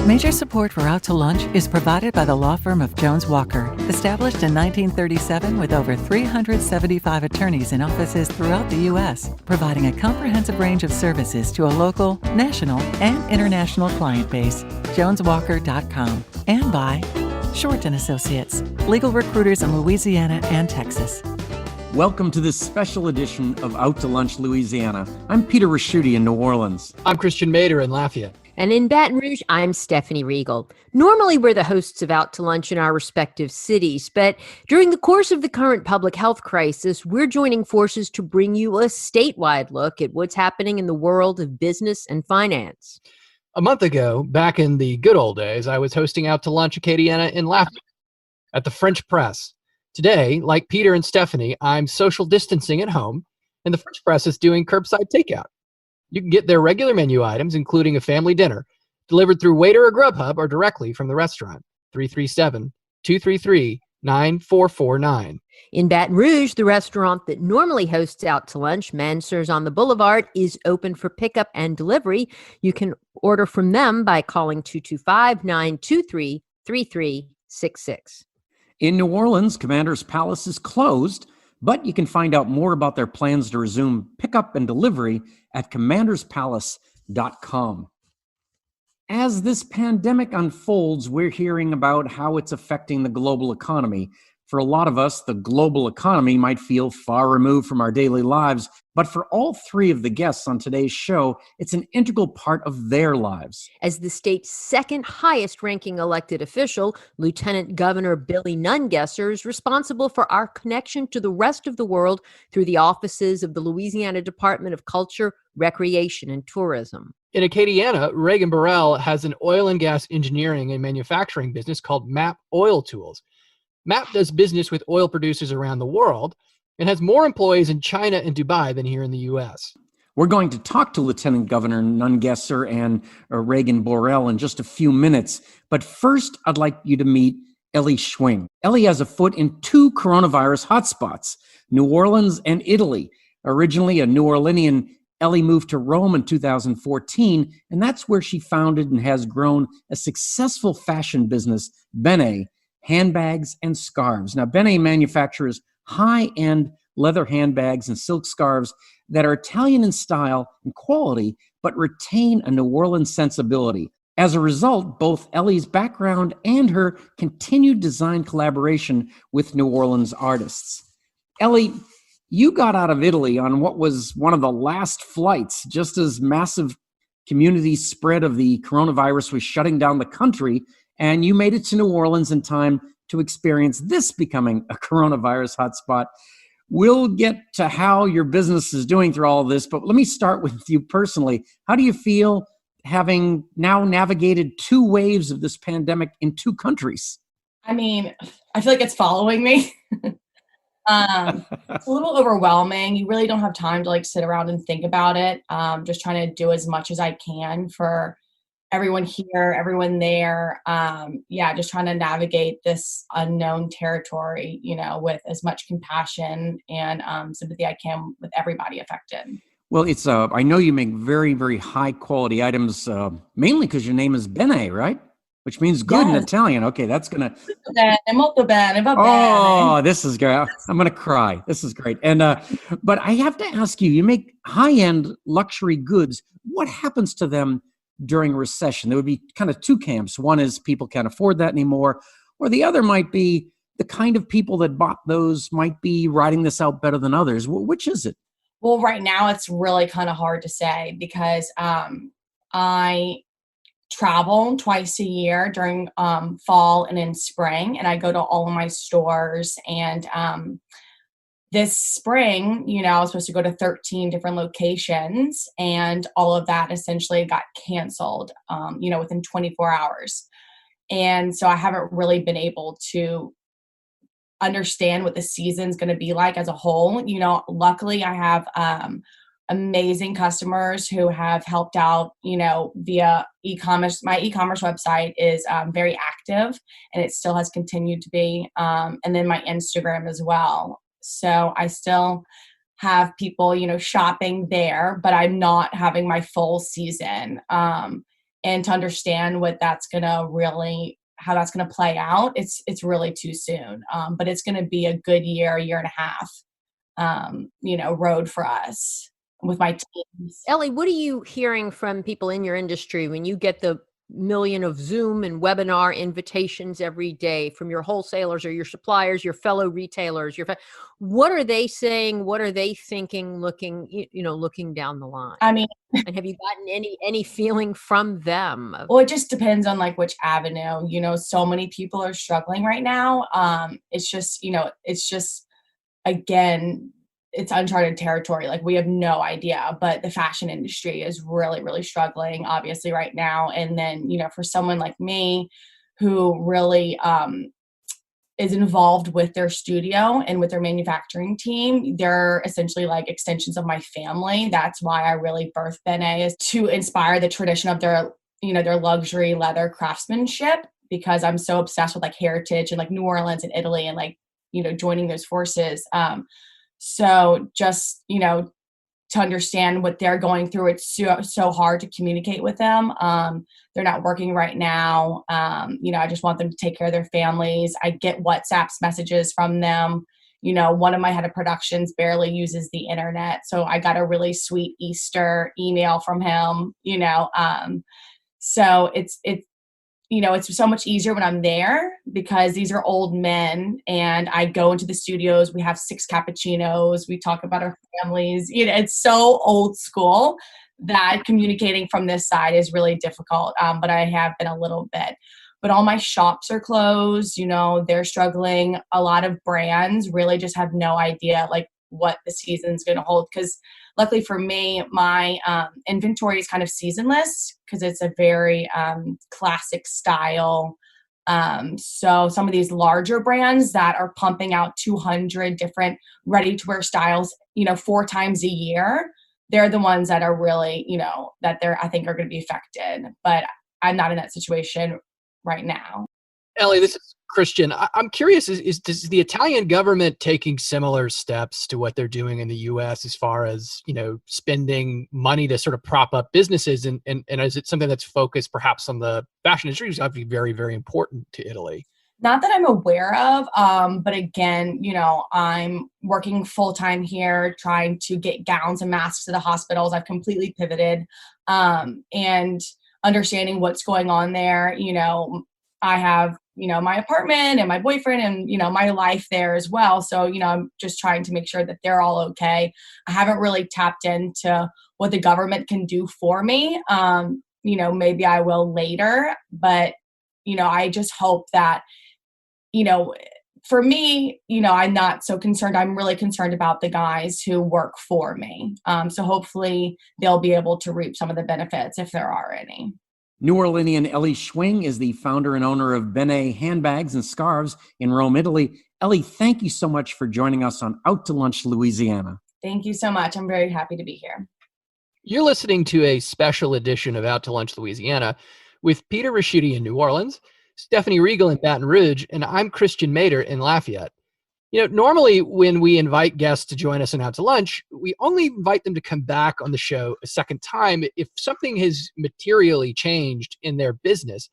Major support for Out to Lunch is provided by the law firm of Jones Walker, established in 1937 with over 375 attorneys in offices throughout the U.S., providing a comprehensive range of services to a local, national, and international client base. JonesWalker.com. And by Short & Associates, legal recruiters in Louisiana and Texas. Welcome to this special edition of Out to Lunch Louisiana. I'm Peter Raschuti in New Orleans. I'm Christian Mader in Lafayette. And in Baton Rouge, I'm Stephanie Riegel. Normally, we're the hosts of Out to Lunch in our respective cities, but during the course of the current public health crisis, we're joining forces to bring you a statewide look at what's happening in the world of business and finance. A month ago, back in the good old days, I was hosting Out to Lunch Acadiana in Lafayette at the French Press. Today, like Peter and Stephanie, I'm social distancing at home, and the French Press is doing curbside takeout. You can get their regular menu items, including a family dinner, delivered through Waiter or Grubhub or directly from the restaurant. 337-233-9449. In Baton Rouge, the restaurant that normally hosts Out to Lunch, Mansers on the Boulevard, is open for pickup and delivery. You can order from them by calling 225-923-3366. In New Orleans, Commander's Palace is closed, but you can find out more about their plans to resume pickup and delivery at commanderspalace.com. As this pandemic unfolds, we're hearing about how it's affecting the global economy. For a lot of us, the global economy might feel far removed from our daily lives, but for all three of the guests on today's show, it's an integral part of their lives. As the state's second highest ranking elected official, Lieutenant Governor Billy Nungesser is responsible for our connection to the rest of the world through the offices of the Louisiana Department of Culture, Recreation, and Tourism. In Acadiana, Reagan Burrell has an oil and gas engineering and manufacturing business called MAP Oil Tools. MAP does business with oil producers around the world and has more employees in China and Dubai than here in the U.S. We're going to talk to Lieutenant Governor Nungesser and Reagan Burrell in just a few minutes. But first, I'd like you to meet Ellie Schwing. Ellie has a foot in two coronavirus hotspots, New Orleans and Italy. Originally a New Orleanian, Ellie moved to Rome in 2014, and that's where she founded and has grown a successful fashion business, Bene, handbags and scarves. Now, Bene manufactures high-end leather handbags and silk scarves that are Italian in style and quality, but retain a New Orleans sensibility. As a result, both Ellie's background and her continued design collaboration with New Orleans artists. Ellie, you got out of Italy on what was one of the last flights, just as massive community spread of the coronavirus was shutting down the country, and you made it to New Orleans in time to experience this becoming a coronavirus hotspot. We'll get to how your business is doing through all of this, but let me start with you personally. How do you feel having now navigated two waves of this pandemic in two countries? I mean, I feel like it's following me. It's a little overwhelming. You really don't have time to sit around and think about it. Just trying to do as much as I can for everyone here, everyone there. Just trying to navigate this unknown territory, with as much compassion and sympathy I can with everybody affected. Well, it's I know you make very, very high quality items, mainly because your name is Bene, right? Which means good in Italian. Okay, that's gonna. Molto bene, va bene. Oh, this is great. I'm gonna cry. This is great. And but I have to ask you: you make high-end luxury goods. What happens to them during a recession? There would be kind of two camps. One is people can't afford that anymore, or the other might be the kind of people that bought those might be riding this out better than others. Which is it? Well, right now it's really kind of hard to say because I travel twice a year during fall and in spring, and I go to all of my stores. And this spring, I was supposed to go to 13 different locations, and all of that essentially got canceled, within 24 hours. And so I haven't really been able to understand what the season's going to be like as a whole. Luckily I have amazing customers who have helped out, via e-commerce. My e-commerce website is very active, and it still has continued to be. And then my Instagram as well. So I still have people, shopping there, but I'm not having my full season. and to understand what that's going to really, how that's going to play out, it's really too soon. But it's going to be a good year and a half, road for us with my teams. Ellie, what are you hearing from people in your industry when you get the million of Zoom and webinar invitations every day from your wholesalers or your suppliers, your fellow retailers? What are they saying? What are they thinking? Looking down the line. I mean, and have you gotten any feeling from them? Well, it just depends on like which avenue. So many people are struggling right now. It's just again, it's uncharted territory. Like we have no idea, but the fashion industry is really, really struggling, obviously, right now. And then, for someone like me who really is involved with their studio and with their manufacturing team, they're essentially like extensions of my family. That's why I really birthed Bene, is to inspire the tradition of their luxury leather craftsmanship, because I'm so obsessed with like heritage and like New Orleans and Italy and like, joining those forces. So just, to understand what they're going through, it's so hard to communicate with them. They're not working right now. I just want them to take care of their families. I get WhatsApp messages from them. One of my head of productions barely uses the internet. So I got a really sweet Easter email from him, so it's so much easier when I'm there, because these are old men and I go into the studios. We have 6 cappuccinos. We talk about our families. It's so old school that communicating from this side is really difficult. But I have been a little bit. But all my shops are closed. They're struggling. A lot of brands really just have no idea like what the season's going to hold, because luckily for me, my inventory is kind of seasonless, because it's a very classic style. So some of these larger brands that are pumping out 200 different ready-to-wear styles, 4 times a year, they're the ones that are really, I think are going to be affected. But I'm not in that situation right now. Ellie, this is Christian. I'm curious, is the Italian government taking similar steps to what they're doing in the U.S. as far as, spending money to sort of prop up businesses? And is it something that's focused perhaps on the fashion industry, which is obviously very, very important to Italy? Not that I'm aware of, but again, I'm working full-time here trying to get gowns and masks to the hospitals. I've completely pivoted, and understanding what's going on there. I have, my apartment and my boyfriend and, my life there as well. So, I'm just trying to make sure that they're all okay. I haven't really tapped into what the government can do for me. Maybe I will later, but, I just hope that, for me, I'm not so concerned. I'm really concerned about the guys who work for me. So hopefully they'll be able to reap some of the benefits if there are any. New Orleanian Ellie Schwing is the founder and owner of Bene Handbags and Scarves in Rome, Italy. Ellie, thank you so much for joining us on Out to Lunch Louisiana. Thank you so much. I'm very happy to be here. You're listening to a special edition of Out to Lunch Louisiana with Peter Raschuti in New Orleans, Stephanie Riegel in Baton Rouge, and I'm Christian Mader in Lafayette. Normally when we invite guests to join us on Out to Lunch, we only invite them to come back on the show a second time if something has materially changed in their business.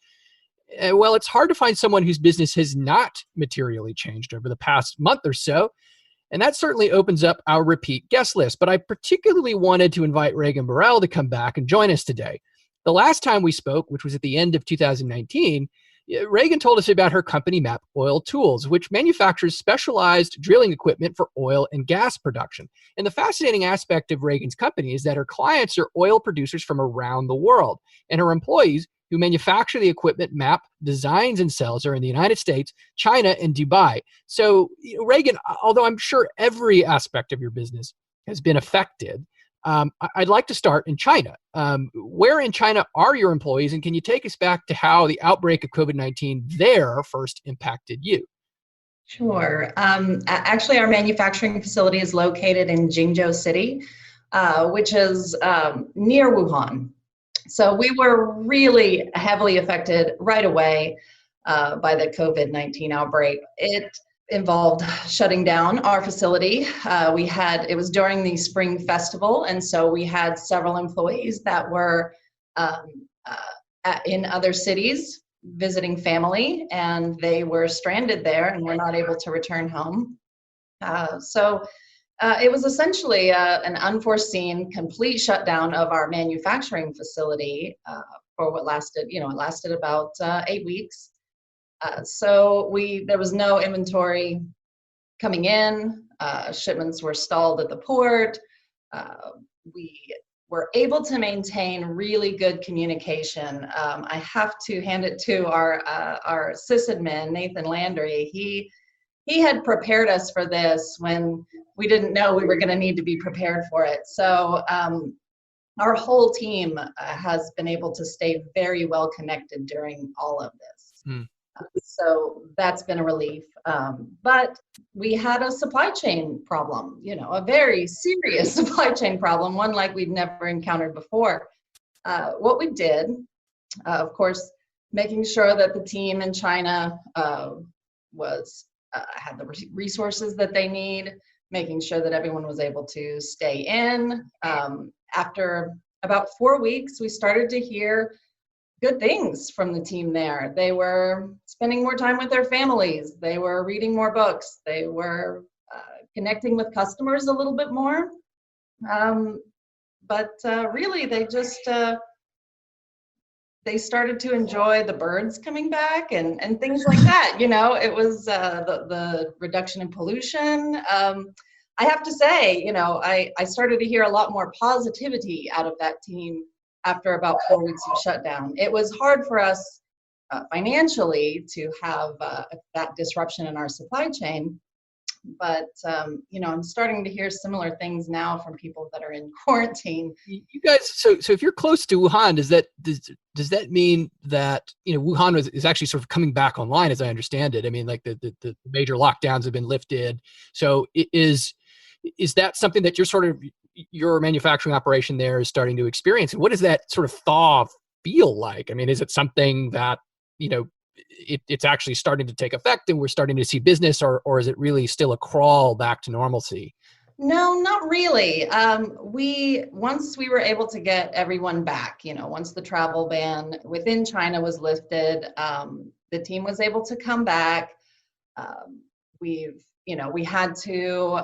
Well, it's hard to find someone whose business has not materially changed over the past month or so, and that certainly opens up our repeat guest list. But I particularly wanted to invite Reagan Burrell to come back and join us today. The last time we spoke, which was at the end of 2019, Reagan told us about her company, Map Oil Tools, which manufactures specialized drilling equipment for oil and gas production. And the fascinating aspect of Reagan's company is that her clients are oil producers from around the world, and her employees who manufacture the equipment Map designs and sells are in the United States, China, and Dubai. So, Reagan, although I'm sure every aspect of your business has been affected, I'd like to start in China. Where in China are your employees, and can you take us back to how the outbreak of COVID-19 there first impacted you? Sure. Actually, our manufacturing facility is located in Jingzhou City, which is near Wuhan. So we were really heavily affected right away by the COVID-19 outbreak. It involved shutting down our facility. It was during the spring festival, and so we had several employees that were in other cities visiting family, and they were stranded there and were not able to return home. So it was essentially an unforeseen complete shutdown of our manufacturing facility for what lasted, it lasted about 8 weeks. So there was no inventory coming in. Shipments were stalled at the port. We were able to maintain really good communication. I have to hand it to our sysadmin, Nathan Landry. He had prepared us for this when we didn't know we were going to need to be prepared for it. So our whole team has been able to stay very well connected during all of this. So that's been a relief. But we had a supply chain problem, a very serious supply chain problem, one like we'd never encountered before. What we did, of course, making sure that the team in China had the resources that they need, making sure that everyone was able to stay in. After about 4 weeks, we started to hear good things from the team there. They were spending more time with their families. They were reading more books. They were connecting with customers a little bit more. But really, they started to enjoy the birds coming back and things like that. It was the reduction in pollution. I have to say, I started to hear a lot more positivity out of that team after about 4 weeks of shutdown. It was hard for us financially to have that disruption in our supply chain. But, I'm starting to hear similar things now from people that are in quarantine. You guys, so if you're close to Wuhan, does that mean that, Wuhan is actually sort of coming back online, as I understand it? I mean, like the major lockdowns have been lifted. So is that something that your manufacturing operation there is starting to experience? And what does that sort of thaw feel like? I mean, is it something that, it's actually starting to take effect and we're starting to see business, or is it really still a crawl back to normalcy? No, not really. Once we were able to get everyone back, once the travel ban within China was lifted, the team was able to come back. We had to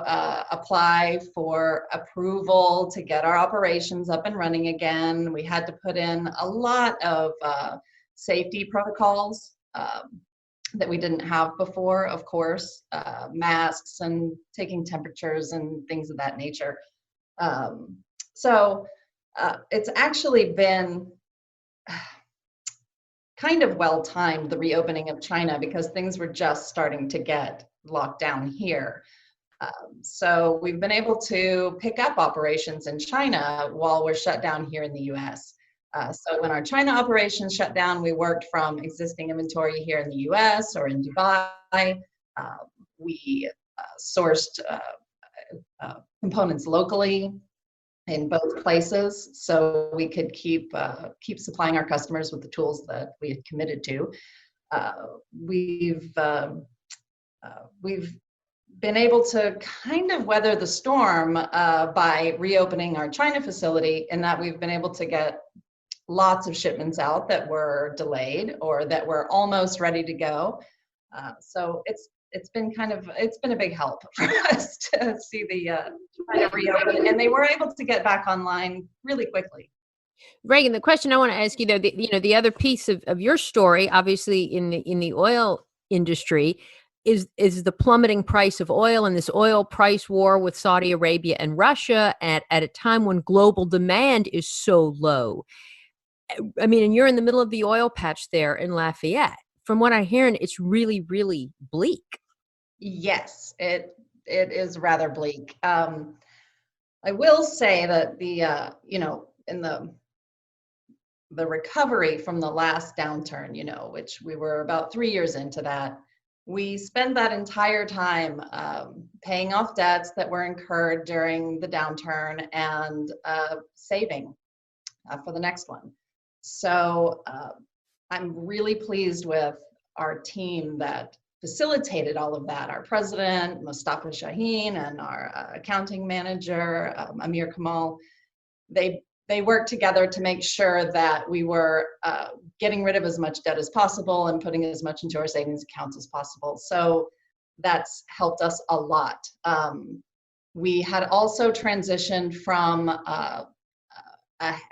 apply for approval to get our operations up and running again. We had to put in a lot of safety protocols that we didn't have before, of course, masks and taking temperatures and things of that nature. So it's actually been kind of well-timed, the reopening of China, because things were just starting to get locked down here. So we've been able to pick up operations in China while we're shut down here in the US. So when our China operations shut down, we worked from existing inventory here in the US or in Dubai. We sourced components locally in both places, so we could keep supplying our customers with the tools that we had committed to. We've been able to kind of weather the storm by reopening our China facility, in that we've been able to get lots of shipments out that were delayed or that were almost ready to go. So it's been a big help for us to see the China reopen, and they were able to get back online really quickly. Reagan, the question I want to ask you, though, the other piece of your story, obviously in the oil industry, is the plummeting price of oil and this oil price war with Saudi Arabia and Russia at a time when global demand is so low. I mean, and you're in the middle of the oil patch there in Lafayette. From what I'm hearing, it's really, really bleak. Yes, it is rather bleak. I will say that in the recovery from the last downturn, which we were about 3 years into that, we spent that entire time paying off debts that were incurred during the downturn and saving for the next one. So I'm really pleased with our team that facilitated all of that. Our president, Mustafa Shaheen, and our accounting manager, Amir Kamal, they they worked together to make sure that we were getting rid of as much debt as possible and putting as much into our savings accounts as possible. So that's helped us a lot. We had also transitioned from a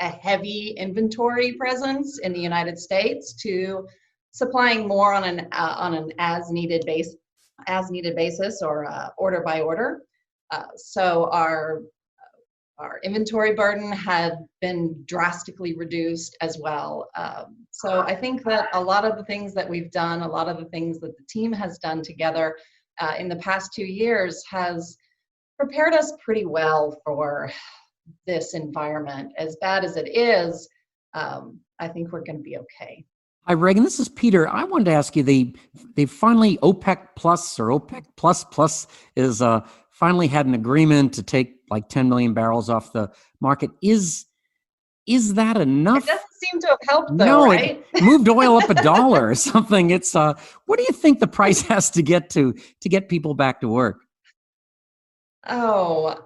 heavy inventory presence in the United States to supplying more on an as needed basis or order by order. So our inventory burden had been drastically reduced as well. So I think that a lot of the things that we've done, a lot of the things that the team has done together in the past 2 years has prepared us pretty well for this environment. As bad as it is, I think we're going to be okay. Hi, Reagan. This is Peter. I wanted to ask you, they finally, OPEC Plus or OPEC Plus is finally had an agreement to take like 10 million barrels off the market. Is that enough? It doesn't seem to have helped, though, no, right? It moved oil up $1 or something. It's what do you think the price has to get to get people back to work? Oh,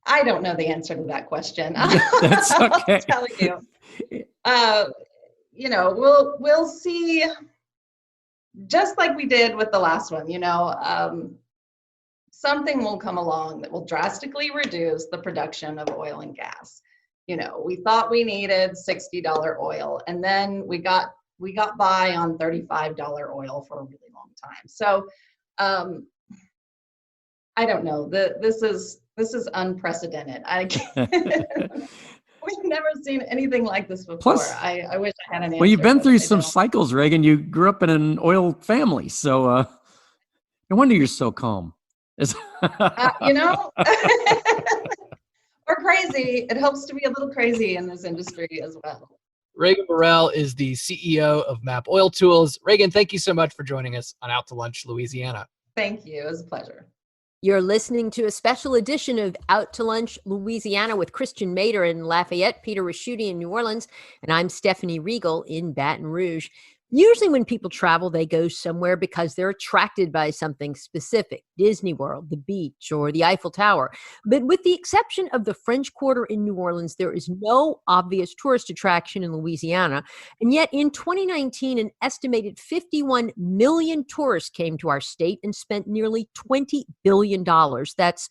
I don't know the answer to that question. That's okay. I'll tell you. We'll see. Just like we did with the last one, something will come along that will drastically reduce the production of oil and gas. We thought we needed $60 oil, and then we got by on $35 oil for a really long time. So I don't know. This is unprecedented. We've never seen anything like this before. Plus, I wish I had an answer. Well, you've been through I some don't. cycles, Reagan. You grew up in an oil family, so no wonder you're so calm. Or crazy. It helps to be a little crazy in this industry as well. Reagan Burrell is the CEO of MAP Oil Tools. Reagan, thank you so much for joining us on Out to Lunch Louisiana. Thank you. It was a pleasure. You're listening to a special edition of Out to Lunch Louisiana with Christian Mader in Lafayette, Peter Raschuti in New Orleans, and I'm Stephanie Riegel in Baton Rouge. Usually when people travel, they go somewhere because they're attracted by something specific, Disney World, the beach, or the Eiffel Tower. But with the exception of the French Quarter in New Orleans, there is no obvious tourist attraction in Louisiana. And yet in 2019, an estimated 51 million tourists came to our state and spent nearly $20 billion. That's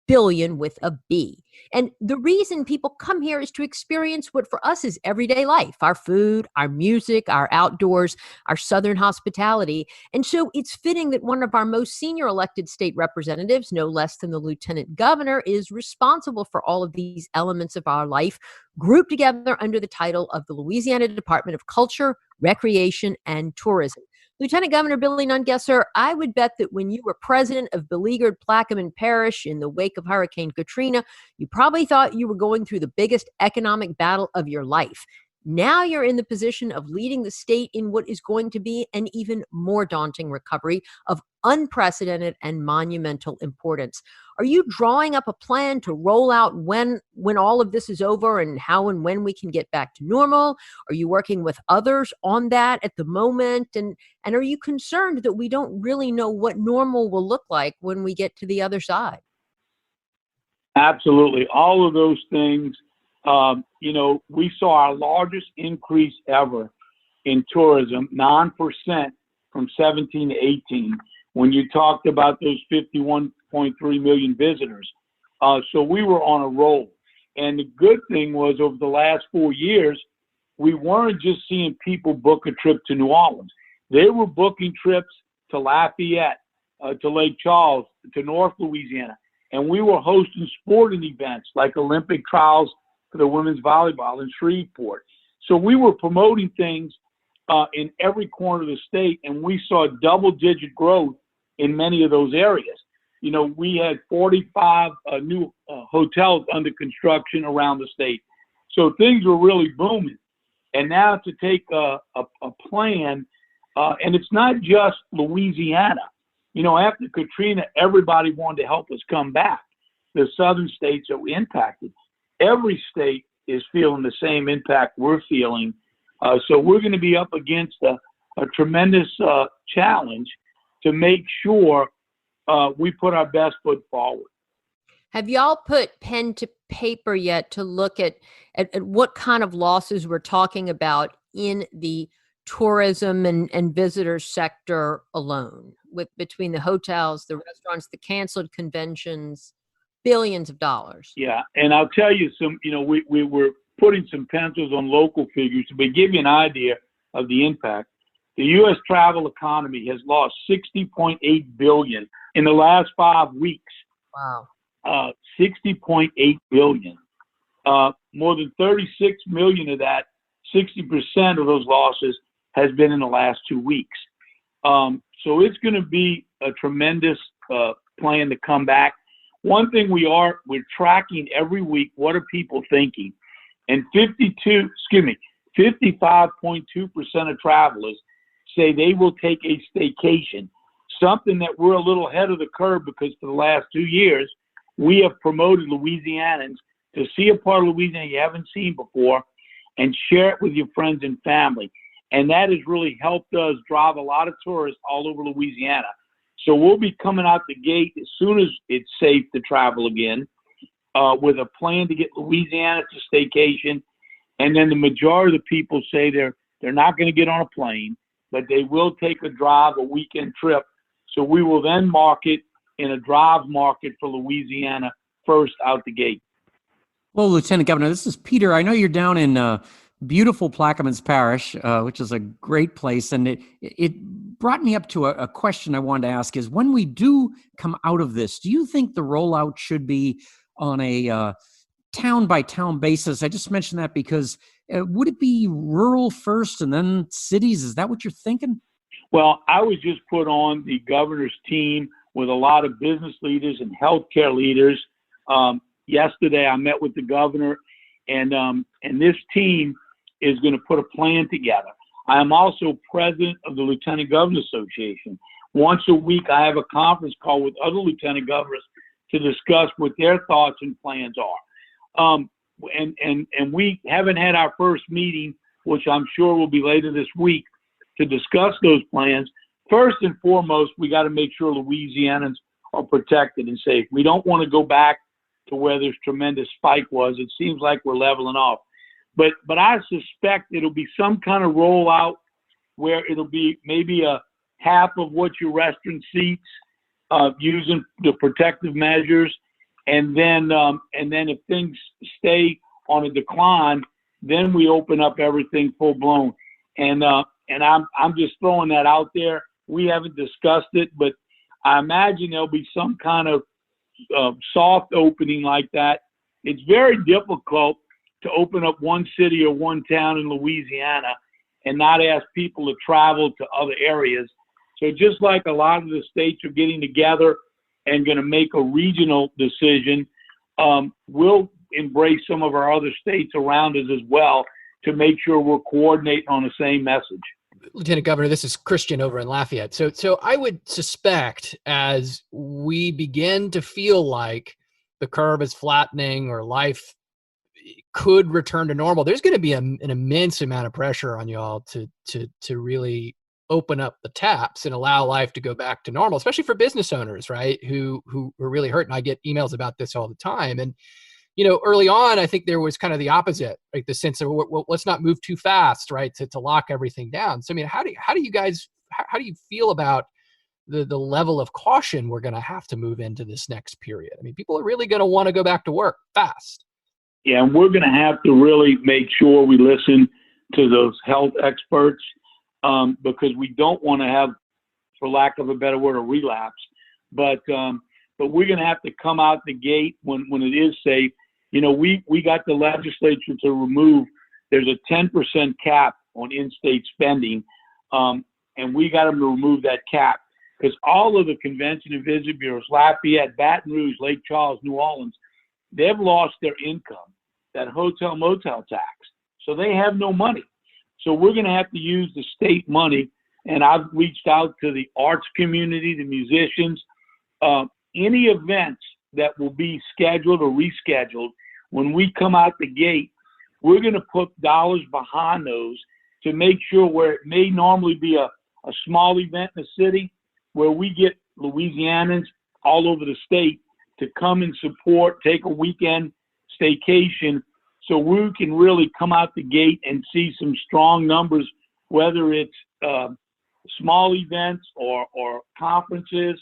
billion with a B. And the reason people come here is to experience what for us is everyday life, our food, our music, our outdoors, our Southern hospitality. And so it's fitting that one of our most senior elected state representatives, no less than the lieutenant governor, is responsible for all of these elements of our life, grouped together under the title of the Louisiana Department of Culture, Recreation, and Tourism. Lieutenant Governor Billy Nungesser, I would bet that when you were president of beleaguered Plaquemine Parish in the wake of Hurricane Katrina, you probably thought you were going through the biggest economic battle of your life. Now you're in the position of leading the state in what is going to be an even more daunting recovery of unprecedented and monumental importance. Are you drawing up a plan to roll out when all of this is over and how and when we can get back to normal? Are you working with others on that at the moment? And are you concerned that we don't really know what normal will look like when we get to the other side? Absolutely. All of those things. We saw our largest increase ever in tourism, 9% from 17 to 18, when you talked about those 51.3 million visitors. So we were on a roll. And the good thing was over the last 4 years, we weren't just seeing people book a trip to New Orleans. They were booking trips to Lafayette, to Lake Charles, to North Louisiana. And we were hosting sporting events like Olympic trials for the women's volleyball in Shreveport. So we were promoting things in every corner of the state, and we saw double-digit growth in many of those areas. We had 45 new hotels under construction around the state. So things were really booming. And now to take a plan, and it's not just Louisiana. After Katrina, everybody wanted to help us come back. The southern states that were impacted. Every state is feeling the same impact we're feeling. So we're going to be up against a tremendous challenge to make sure we put our best foot forward. Have y'all put pen to paper yet to look at what kind of losses we're talking about in the tourism and visitor sector alone, with between the hotels, the restaurants, the canceled conventions, billions of dollars? Yeah, and I'll tell you we were putting some pencils on local figures to give you an idea of the impact. The U.S. travel economy has lost $60.8 billion in the last 5 weeks. Wow. $60.8 billion. More than 36 million of that, 60% of those losses, has been in the last 2 weeks. So it's going to be a tremendous plan to come back. One thing we're tracking every week, what are people thinking? And 55.2% of travelers say they will take a staycation, something that we're a little ahead of the curve because for the last 2 years, we have promoted Louisianans to see a part of Louisiana you haven't seen before and share it with your friends and family. And that has really helped us drive a lot of tourists all over Louisiana. So we'll be coming out the gate as soon as it's safe to travel again with a plan to get Louisiana to staycation. And then the majority of the people say they're not going to get on a plane, but they will take a drive, a weekend trip. So we will then market in a drive market for Louisiana first out the gate. Well, Lieutenant Governor, this is Peter. I know you're down in beautiful Plaquemines Parish, which is a great place. And it brought me up to a question I wanted to ask is, when we do come out of this, do you think the rollout should be on a town-by-town basis? I just mentioned that because would it be rural first and then cities? Is that what you're thinking? Well, I was just put on the governor's team with a lot of business leaders and healthcare leaders. Yesterday, I met with the governor, and this team is going to put a plan together. I am also president of the Lieutenant Governor Association. Once a week, I have a conference call with other lieutenant governors to discuss what their thoughts and plans are. And we haven't had our first meeting, which I'm sure will be later this week, to discuss those plans. First and foremost, we got to make sure Louisianans are protected and safe. We don't want to go back to where this tremendous spike was. It seems like we're leveling off. But I suspect it'll be some kind of rollout where it'll be maybe a half of what your restaurant seats, using the protective measures, and then if things stay on a decline, then we open up everything full blown. And I'm just throwing that out there. We haven't discussed it, but I imagine there'll be some kind of soft opening like that. It's very difficult to open up one city or one town in Louisiana and not ask people to travel to other areas. So just like a lot of the states are getting together and going to make a regional decision, we'll embrace some of our other states around us as well to make sure we're coordinating on the same message. Lieutenant Governor, this is Christian over in Lafayette. So I would suspect as we begin to feel like the curve is flattening or life could return to normal, there's going to be an immense amount of pressure on y'all to really open up the taps and allow life to go back to normal, especially for business owners, right? Who are really hurt. And I get emails about this all the time. And early on, I think there was kind of the opposite, like the sense of, well, let's not move too fast, right, to lock everything down. So, I mean, how do you feel about the level of caution we're going to have to move into this next period? I mean, people are really going to want to go back to work fast. Yeah, and we're going to have to really make sure we listen to those health experts because we don't want to have, for lack of a better word, a relapse. But we're going to have to come out the gate when it is safe. We got the legislature to remove, there's a 10% cap on in-state spending, and we got them to remove that cap because all of the convention and visit bureaus, Lafayette, Baton Rouge, Lake Charles, New Orleans, they've lost their income, that hotel motel tax. So they have no money. So we're going to have to use the state money, and I've reached out to the arts community, the musicians, any events that will be scheduled or rescheduled. When we come out the gate, we're going to put dollars behind those to make sure where it may normally be a small event in the city, where we get Louisianans all over the state to come and support, take a weekend staycation, so we can really come out the gate and see some strong numbers, whether it's small events or conferences,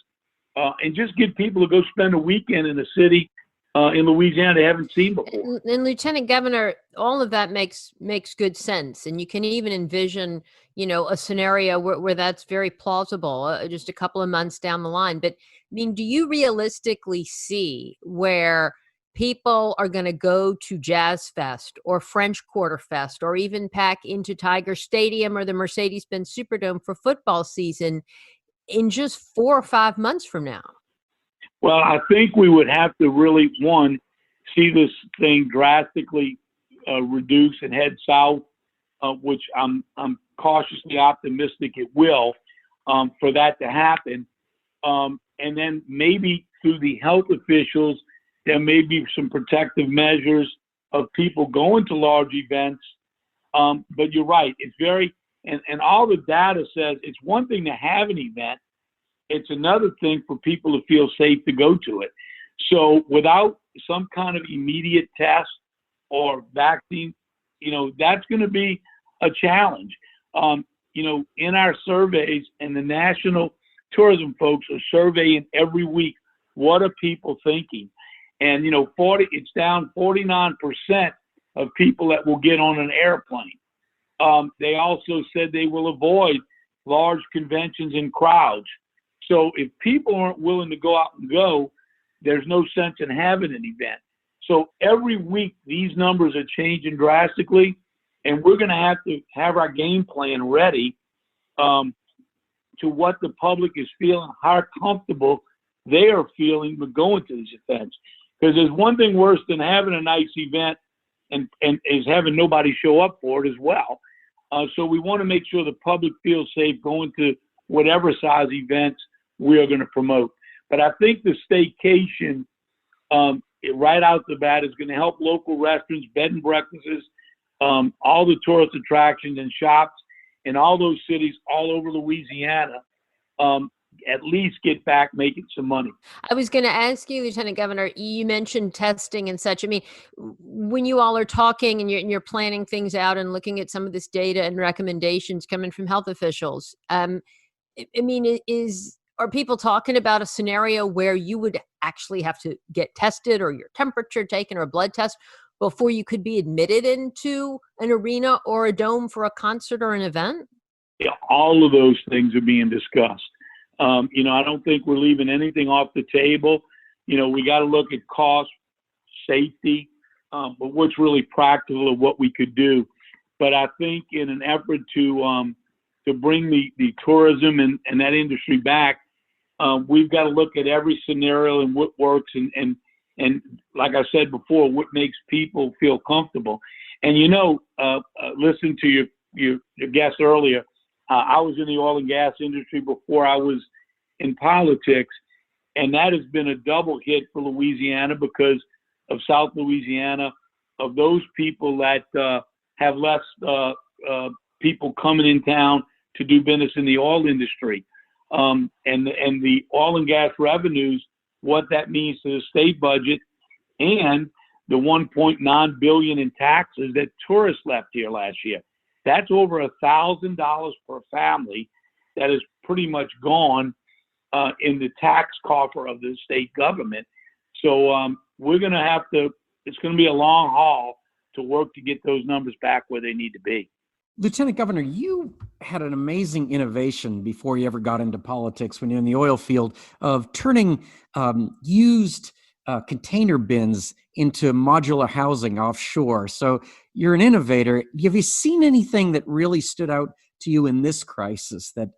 and just get people to go spend a weekend in a city in Louisiana they haven't seen before. And Lieutenant Governor, all of that makes good sense, and you can even envision, a scenario where that's very plausible, just a couple of months down the line. But I mean, do you realistically see where people are going to go to Jazz Fest or French Quarter Fest or even pack into Tiger Stadium or the Mercedes-Benz Superdome for football season in just 4 or 5 months from now? Well, I think we would have to really, one, see this thing drastically reduce and head south, which I'm cautiously optimistic it will, for that to happen. And then maybe through the health officials, there may be some protective measures of people going to large events. But you're right. It's very, and all the data says it's one thing to have an event. It's another thing for people to feel safe to go to it. So without some kind of immediate test or vaccine, that's going to be a challenge. In our surveys, and the national tourism folks are surveying every week, what are people thinking? And, it's down 49% of people that will get on an airplane. They also said they will avoid large conventions and crowds. So if people aren't willing to go out and go, there's no sense in having an event. So every week, these numbers are changing drastically, and we're going to have our game plan ready to what the public is feeling, how comfortable they are feeling with going to these events. Because there's one thing worse than having a nice event and is having nobody show up for it as well. So we want to make sure the public feels safe going to whatever size events we are going to promote. But I think the staycation right out the bat is going to help local restaurants, bed and breakfasts, all the tourist attractions and shops in all those cities all over Louisiana, at least get back making some money. I was going to ask you, Lieutenant Governor, you mentioned testing and such. I mean, when you all are talking and you're planning things out and looking at some of this data and recommendations coming from health officials, are people talking about a scenario where you would actually have to get tested or your temperature taken or a blood test before you could be admitted into an arena or a dome for a concert or an event? Yeah, all of those things are being discussed. I don't think we're leaving anything off the table. We got to look at cost, safety, but what's really practical of what we could do. But I think in an effort to bring the tourism and that industry back, we've got to look at every scenario and what works and like I said before, what makes people feel comfortable. And listen to your guest earlier. I was in the oil and gas industry before I was in politics, and that has been a double hit for Louisiana because of South Louisiana, of those people that have less people coming in town to do business in the oil industry, and the oil and gas revenues, what that means to the state budget, and the $1.9 billion in taxes that tourists left here last year. That's over $1,000 per family that is pretty much gone in the tax coffer of the state government. So we're going to have to, it's going to be a long haul to work to get those numbers back where they need to be. Lieutenant Governor, you had an amazing innovation before you ever got into politics when you're in the oil field of turning used container bins into modular housing offshore. So you're an innovator. Have you seen anything that really stood out to you in this crisis that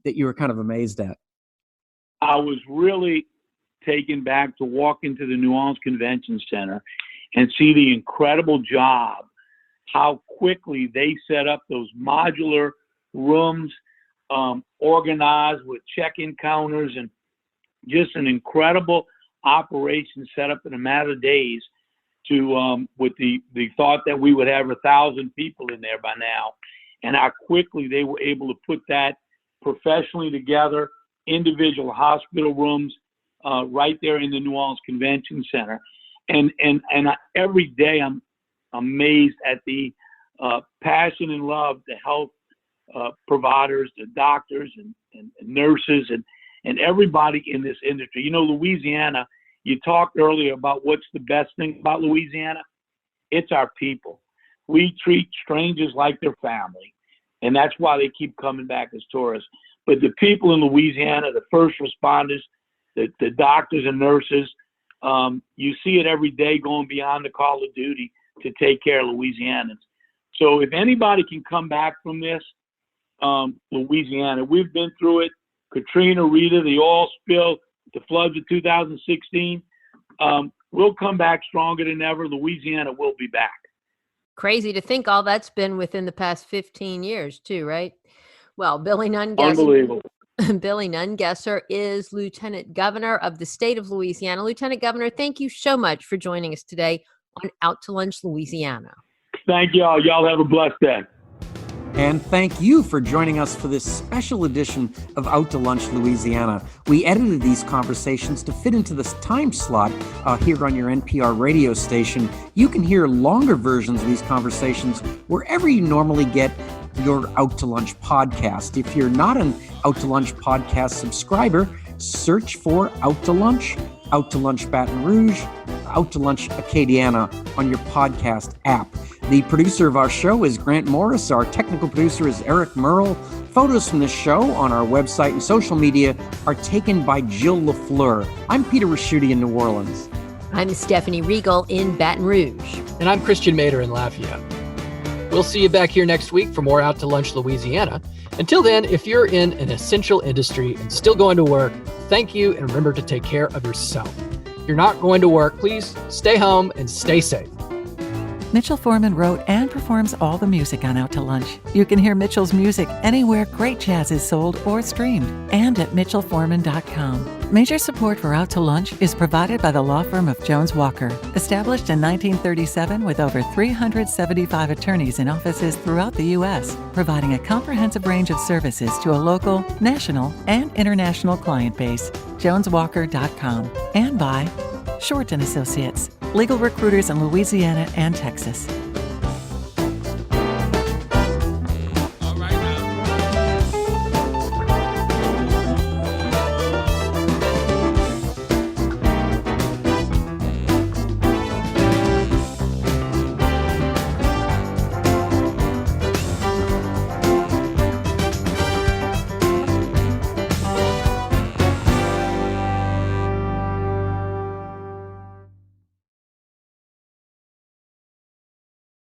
you were kind of amazed at? I was really taken back to walk into the New Orleans Convention Center and see the incredible job, how quickly they set up those modular rooms, organized with check-in counters, and just an incredible operation set up in a matter of days to with the thought that we would have 1,000 people in there by now, and how quickly they were able to put that professionally together, individual hospital rooms, right there in the New Orleans Convention Center. And every day I'm amazed at the passion and love the health providers, the doctors and nurses and everybody in this industry. You know, Louisiana, you talked earlier about what's the best thing about Louisiana. It's our people. We treat strangers like their family, and that's why they keep coming back as tourists. But the people in Louisiana, the first responders, the doctors and nurses, you see it every day going beyond the call of duty to take care of Louisianans. So if anybody can come back from this, Louisiana, we've been through it. Katrina, Rita, the oil spill, the floods of 2016. We'll come back stronger than ever. Louisiana will be back. Crazy to think all that's been within the past 15 years too, right? Well, Billy Nungesser. Unbelievable. Billy Nungesser is Lieutenant Governor of the state of Louisiana. Lieutenant Governor, thank you so much for joining us today on Out to Lunch Louisiana. Thank y'all. Y'all have a blessed day. And thank you for joining us for this special edition of Out to Lunch Louisiana. We edited these conversations to fit into this time slot here on your NPR radio station. You can hear longer versions of these conversations wherever you normally get your Out to Lunch podcast. If you're not an Out to Lunch podcast subscriber, search for Out to Lunch Baton Rouge, Out to Lunch Acadiana on your podcast app. The producer of our show is Grant Morris. Our technical producer is Eric Merle. Photos from the show on our website and social media are taken by Jill LaFleur. I'm Peter Raschuti in New Orleans. I'm Stephanie Riegel in Baton Rouge. And I'm Christian Mader in Lafayette. We'll see you back here next week for more Out to Lunch Louisiana. Until then, if you're in an essential industry and still going to work, thank you and remember to take care of yourself. If you're not going to work, please stay home and stay safe. Mitchell Foreman wrote and performs all the music on Out to Lunch. You can hear Mitchell's music anywhere great jazz is sold or streamed, and at mitchellforeman.com. Major support for Out to Lunch is provided by the law firm of Jones Walker, established in 1937 with over 375 attorneys in offices throughout the U.S., providing a comprehensive range of services to a local, national, and international client base. JonesWalker.com. And by Short & Associates, legal recruiters in Louisiana and Texas.